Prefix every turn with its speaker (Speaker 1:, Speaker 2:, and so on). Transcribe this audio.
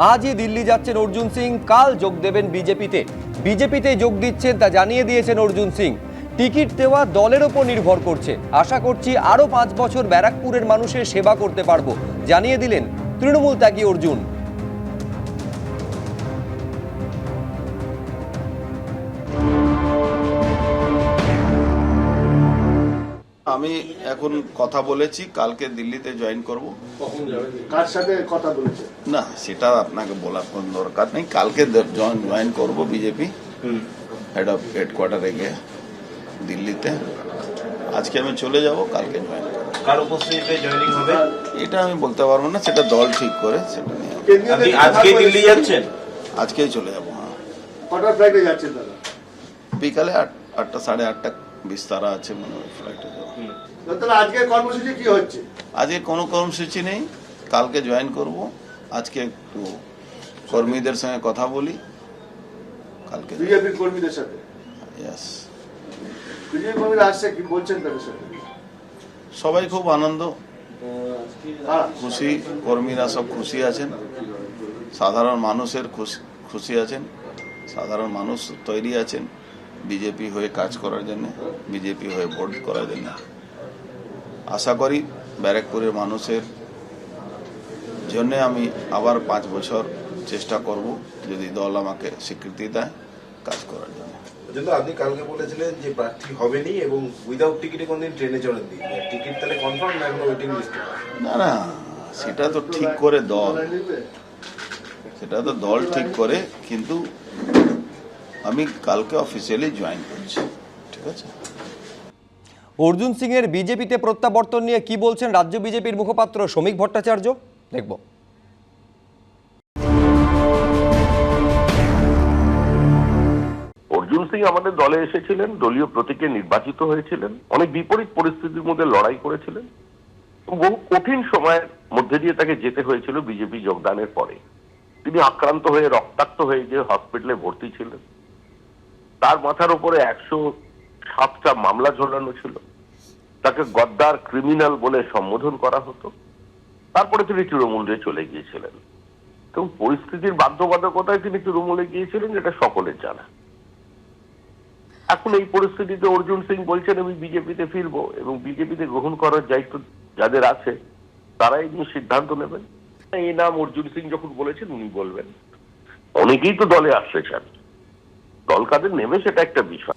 Speaker 1: আজই দিল্লি যাচ্ছেন অর্জুন সিং, কাল যোগ দেবেন বিজেপিতে। বিজেপিতে যোগ দিচ্ছেন তা জানিয়ে দিয়েছেন অর্জুন সিং। টিকিট দেওয়া দলের ওপর নির্ভর করছে। আশা করছি আরো 5 বছর ব্যারাকপুরের মানুষের সেবা করতে পারবো, জানিয়ে দিলেন তৃণমূল ত্যাগী অর্জুন।
Speaker 2: আমি এখন কথা বলেছি, কালকে দিল্লিতে জয়েন করব।
Speaker 3: কখন যাবেন? কার সাথে কথা বলেছেন?
Speaker 2: না, সেটা আপনাকে বলার কোনো দরকার নেই। কালকে জয়েন করব বিজেপি হেডকোয়ার্টারে গিয়ে দিল্লিতে। আজকে আমি চলে যাব, কালকে জয়েন করব।
Speaker 4: কার উপস্থিতিতে জয়েনিং হবে
Speaker 2: এটা আমি বলতে পারবো না, সেটা দল ঠিক করে, সেটা নিয়ে
Speaker 4: আপনি আজকে দিল্লি যাচ্ছেন?
Speaker 2: আজকেই চলে যাব। হ্যাঁ,
Speaker 3: কটার ফ্লাইটে যাচ্ছেন দাদা?
Speaker 2: বিকালে 8টা 8:30 বিস্তারা আছে মনে হয় ফ্লাইটে যাওয়া।
Speaker 3: তাহলে আজকের কর্মসূচি কি হচ্ছে?
Speaker 2: আজকে কোনো কর্মসূচি নেই, কালকে জয়েন করব। আজকে একটু কর্মীদের সঙ্গে কথা বলি, কালকে
Speaker 3: বিজেপির কর্মীদের সাথে।
Speaker 2: ইয়েস,
Speaker 3: বিজেপি কর্মীরা আসছে, কি বলছেন তাদের সাথে?
Speaker 2: সবাই খুব আনন্দ
Speaker 3: হ্যাঁ,
Speaker 2: খুশি, কর্মীরা সব খুশি আছেন, সাধারণ মানুষের খুশি আছেন, সাধারণ মানুষ তৈরি আছেন বিজেপি হয়ে কাজ করার জন্য, বিজেপি হয়ে ভোট করার জন্য। আশা করি ব্যারাকপুরের মানুষের জন্য আমি আবার 5 বছর চেষ্টা করব, যদি দল আমাকে স্বীকৃতি দেয় কাজ করার জন্য।
Speaker 5: কিন্তু আপনি কালকে বলেছিলেন যে প্রার্থী হবেনি এবং উইদাউট টিকিটে কোনদিন ট্রেনে চড়েননি। টিকিট তাহলে কনফার্ম না এখনো ওয়েটিং লিস্টে?
Speaker 2: না না, সেটা তো ঠিক করে দল, সেটা তো দল ঠিক করে, কিন্তু আমি কালকে অফিসিয়ালি জয়েন করছি। ঠিক আছে।
Speaker 1: অর্জুন সিং এর বিজেপিতে প্রত্যাবর্তন নিয়ে কি বলছেন রাজ্য বিজেপির মুখপাত্র শ্রমিক ভট্টাচার্য, দেখব।
Speaker 6: অর্জুন সিং আমাদের দলে এসেছিলেন, দলীয় প্রতীকে নির্বাচিত হয়েছিলেন, অনেক বিপরীত পরিস্থিতির মধ্যে লড়াই করেছিলেন, বহু কঠিন সময়ের মধ্যে দিয়ে তাকে যেতে হয়েছিল বিজেপি যোগদানের পরে। তিনি আক্রান্ত হয়ে রক্তাক্ত হয়ে গিয়ে হসপিটালে ভর্তি ছিলেন। তার মাথার উপরে 107টা মামলা ঝোলানো ছিল। তাকে গদ্দার, ক্রিমিনাল বলে সম্বোধন করা হতো। তারপরে তিনি তৃণমূলে চলে গিয়েছিলেন এবং পরিস্থিতির বাধ্যবাধকতায় তিনি তৃণমূলে গিয়েছিলেন, যেটা সকলের জানা। এখন এই পরিস্থিতিতে অর্জুন সিং বলছেন আমি বিজেপিতে ফিরবো এবং বিজেপিতে গ্রহণ করার দায়িত্ব যাদের আছে তারাই নিয়ে সিদ্ধান্ত নেবেন। এই নাম অর্জুন সিং যখন বলেছেন উনি বলবেন। অনেকেই তো দলে আসতে চান, দল কাদের নেবে সেটা একটা বিষয়।